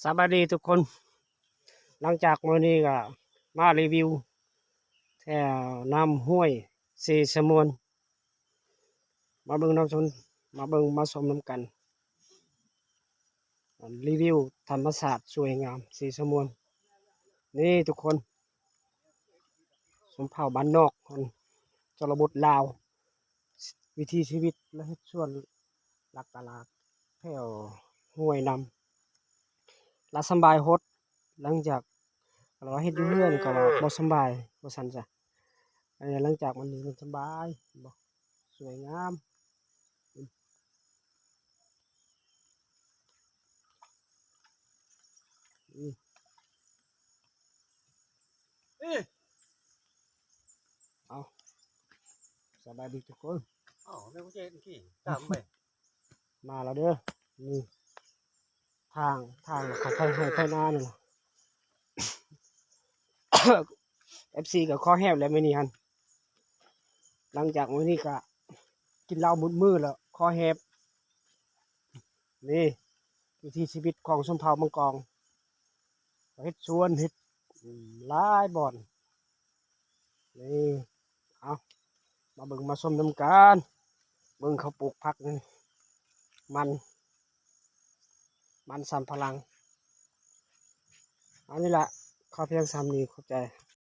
สวัสดีทุกคนหลังจากมื้อนี้ก็มารีวิวแถวน้ำห้วยสีสมวนมาเบิ่งน้ำชนมาเบิ่งมาชมน้ำกันรีวิวธรรมศาสตร์สวยงามสีสมวนนี่ทุกคนชนเผ่าบ้านนอกคนชนบทลาววิถีชีวิตและเฮ็ดส่วนหลักตลาดแถวห้วยนำและสำบายโฮดหลังจากเราเฮ็ดอยู่เรือนก็ว่าบ่สำบายบ่ซั่นจ้ะอันนี้หลังจากมันนี้มันสบายบ่สวยงามอืมเอาสบายดีทุกคน ไม่เข้าใจกี่ตามไป มาแล้วเด้อนี่ทางเขาไฟให้ไฟหน้านี่ล่ะ FC ก็คอแห้วแล้วมื้อนี้หั่นหลังจากมื้อนี้ก็กินเหล้าหมดมื้อแล้วคอแหบนี่วิถีชีวิตของชนเผ่ามังกรเฮ็ดสวนเฮ็ดหลายบ่อนนี่เอามาเบิ่งมาชมนำกันเบิ่งเขาปลูกผักนี่มันมันสำปะหลังอันนี้ล่ะขอเพียงซ้ำนี้เข้าใจ